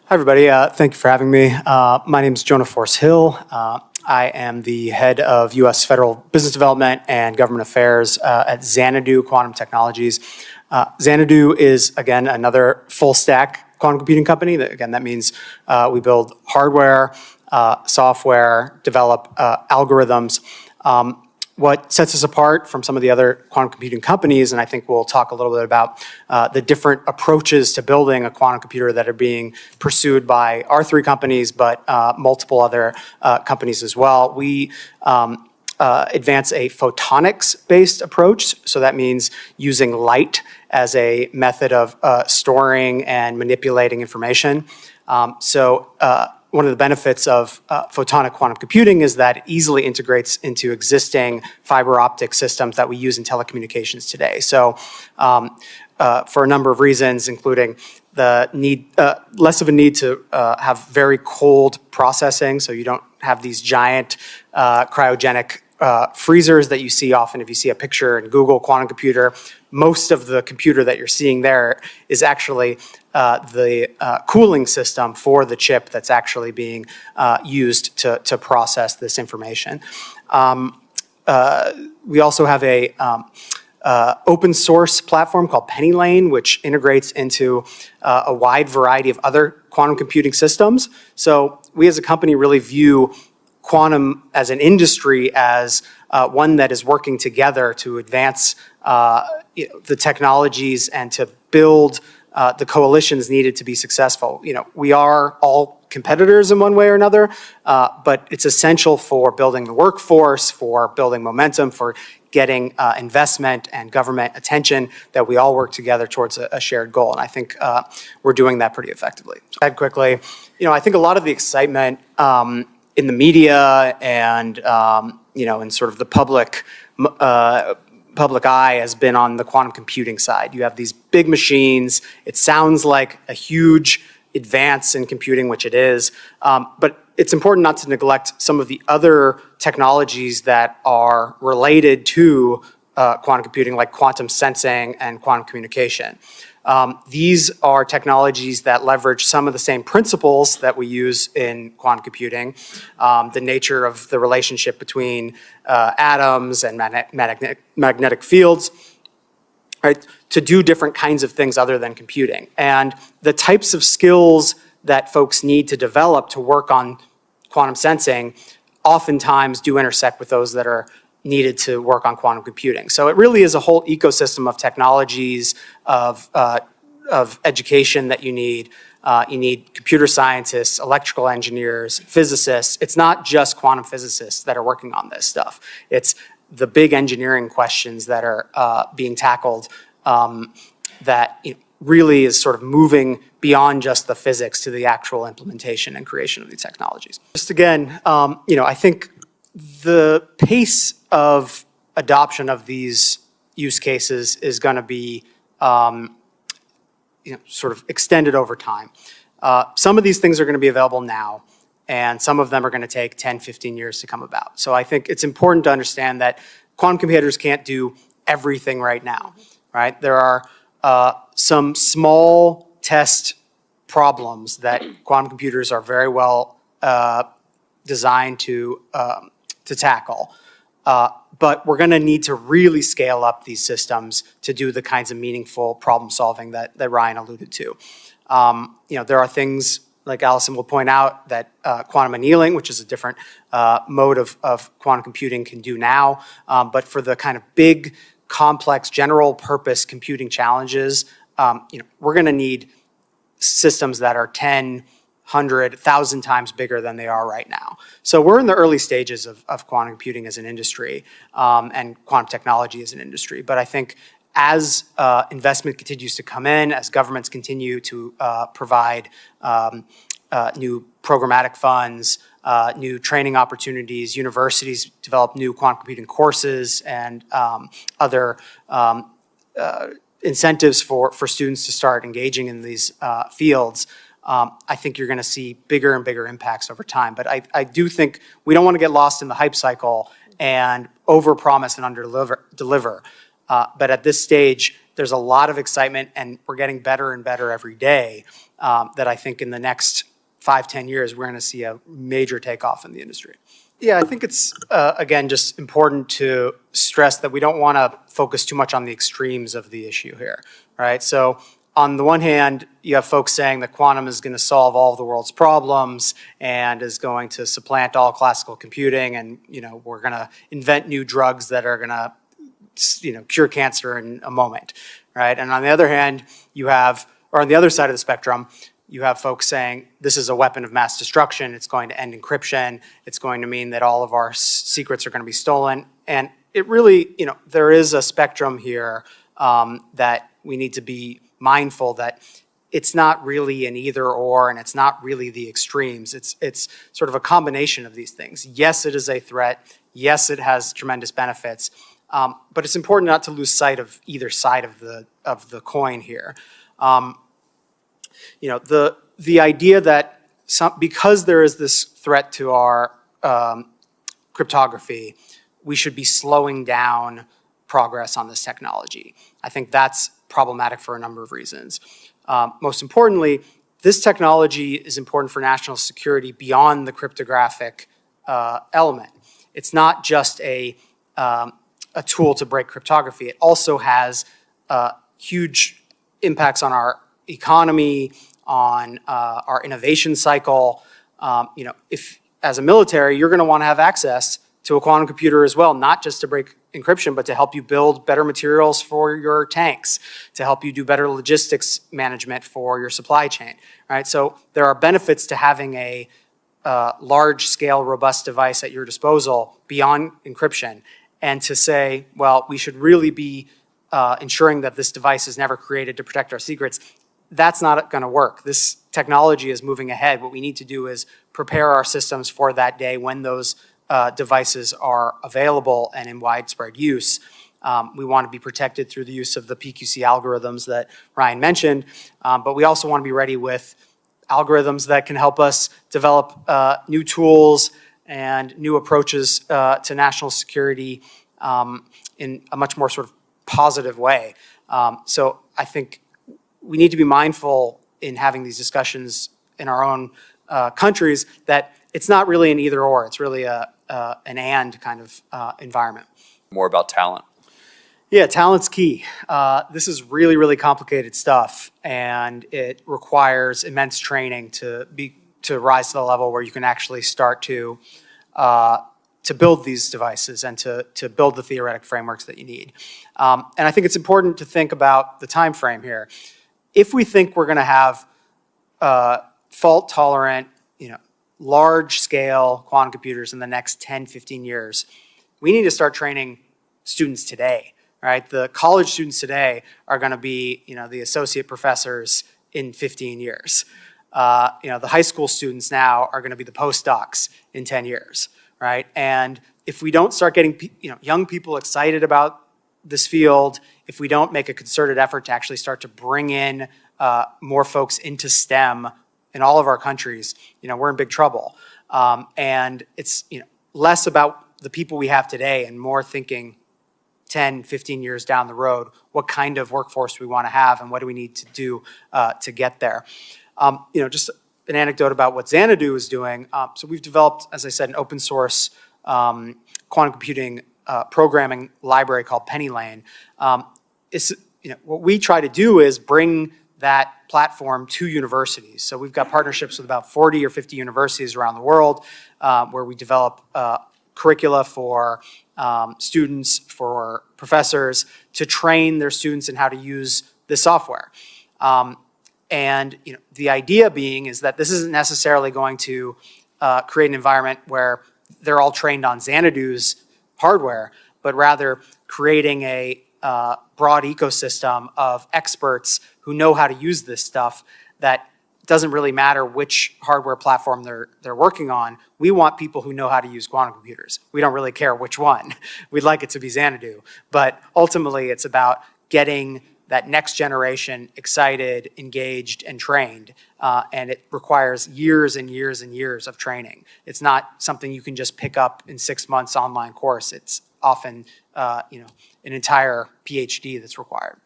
Hi, everybody. Thank you for having me. My name is Jonah Hill. I am the head of U.S. Federal Business Development and Government Affairs at Xanadu Quantum Technologies. Xanadu is, again, another full-stack quantum computing company. That means we build hardware, software, develop algorithms. What sets us apart from some of the other quantum computing companies, and I think we'll talk a little bit about the different approaches to building a quantum computer that are being pursued by our three companies, but multiple other companies as well. We advance a photonics-based approach, so that means using light as a method of storing and manipulating information. One of the benefits of photonic quantum computing is that it easily integrates into existing fiber optic systems that we use in telecommunications today. So for a number of reasons, including the need, less of a need to have very cold processing, so you don't have these giant cryogenic freezers that you see often if you see a picture in Google quantum computer. Most of the computer that you're seeing there is actually the cooling system for the chip that's actually being used to process this information. We also have a open source platform called PennyLane, which integrates into a wide variety of other quantum computing systems. So we as a company really view quantum as an industry as one that is working together to advance the technologies and to build the coalitions needed to be successful. We are all competitors in one way or another, but it's essential for building the workforce, for building momentum, for getting investment and government attention that we all work together towards a shared goal. And I think we're doing that pretty effectively. So add quickly, I think a lot of the excitement in the media and in sort of the public eye has been on the quantum computing side. You have these big machines. It sounds like a huge advance in computing, which it is, but it's important not to neglect some of the other technologies that are related to quantum computing, like quantum sensing and quantum communication. These are technologies that leverage some of the same principles that we use in quantum computing, the nature of the relationship between atoms and magnetic fields, right, to do different kinds of things other than computing. And the types of skills that folks need to develop to work on quantum sensing oftentimes do intersect with those that are needed to work on quantum computing. So it really is a whole ecosystem of technologies, of education that you need. You need computer scientists, electrical engineers, physicists. It's not just quantum physicists that are working on this stuff. It's the big engineering questions that are being tackled that really is sort of moving beyond just the physics to the actual implementation and creation of these technologies. Just again, I think the pace of adoption of these use cases is going to be sort of extended over time. Some of these things are going to be available now, and some of them are going to take 10, 15 years to come about. So I think it's important to understand that quantum computers can't do everything right now, right? There are some small test problems that quantum computers are very well designed to tackle. But we're going to need to really scale up these systems to do the kinds of meaningful problem solving that Ryan alluded to. There are things, like Allison will point out, that quantum annealing, which is a different mode of quantum computing, can do now. But for the kind of big, complex, general purpose computing challenges, we're going to need systems that are 10, 100, 1,000 times bigger than they are right now. So we're in the early stages of quantum computing as an industry and quantum technology as an industry. But I think as investment continues to come in, as governments continue to provide new programmatic funds, new training opportunities, universities develop new quantum computing courses and other incentives for students to start engaging in these fields, I think you're going to see bigger and bigger impacts over time. But I do think we don't want to get lost in the hype cycle and overpromise and underdeliver. But at this stage, there's a lot of excitement, and we're getting better and better every day, that I think in the next 5-10 years, we're going to see a major takeoff in the industry. Yeah, I think it's, again, just important to stress that we don't want to focus too much on the extremes of the issue here, right? So on the one hand, you have folks saying that quantum is going to solve all of the world's problems and is going to supplant all classical computing, and we're going to invent new drugs that are going to cure cancer in a moment, right? And on the other hand, on the other side of the spectrum, you have folks saying this is a weapon of mass destruction, it's going to end encryption, it's going to mean that all of our secrets are going to be stolen. And it really, there is a spectrum here that we need to be mindful that it's not really an either or, and it's not really the extremes. It's sort of a combination of these things. Yes, it is a threat. Yes, it has tremendous benefits. But it's important not to lose sight of either side of the coin here. The idea that because there is this threat to our cryptography, we should be slowing down progress on this technology. I think that's problematic for a number of reasons. Most importantly, this technology is important for national security beyond the cryptographic element. It's not just a tool to break cryptography. It also has huge impacts on our economy, on our innovation cycle. If as a military, you're going to want to have access to a quantum computer as well, not just to break encryption, but to help you build better materials for your tanks, to help you do better logistics management for your supply chain, right? So there are benefits to having a large-scale, robust device at your disposal beyond encryption, and to say, well, we should really be ensuring that this device is never created to protect our secrets. That's not going to work. This technology is moving ahead. What we need to do is prepare our systems for that day when those devices are available and in widespread use. We want to be protected through the use of the PQC algorithms that Ryan mentioned, but we also want to be ready with algorithms that can help us develop new tools and new approaches to national security in a much more sort of positive way. So I think we need to be mindful in having these discussions in our own countries that it's not really an either or, it's really an and kind of environment. More about talent. Yeah, talent's key. This is really, really complicated stuff, and it requires immense training to rise to the level where you can actually start to build these devices and to build the theoretic frameworks that you need. And I think it's important to think about the time frame here. If we think we're going to have fault-tolerant, large-scale quantum computers in the next 10, 15 years, we need to start training students today, right? The college students today are going to be, the associate professors in 15 years. The high school students now are going to be the postdocs in 10 years, right? And if we don't start getting, young people excited about this field, if we don't make a concerted effort to actually start to bring in more folks into STEM in all of our countries, we're in big trouble. And it's less about the people we have today and more thinking 10, 15 years down the road, what kind of workforce we want to have and what do we need to do to get there. Just an anecdote about what Xanadu is doing. So we've developed, as I said, an open source quantum computing programming library called PennyLane. What we try to do is bring that platform to universities. So we've got partnerships with about 40 or 50 universities around the world where we develop curricula for students, for professors to train their students in how to use this software. And the idea being is that this isn't necessarily going to create an environment where they're all trained on Xanadu's hardware, but rather creating a broad ecosystem of experts who know how to use this stuff that doesn't really matter which hardware platform they're working on. We want people who know how to use quantum computers. We don't really care which one. We'd like it to be Xanadu. But ultimately, it's about getting that next generation excited, engaged, and trained. And it requires years and years and years of training. It's not something you can just pick up in 6 months online course. It's often an entire PhD that's required.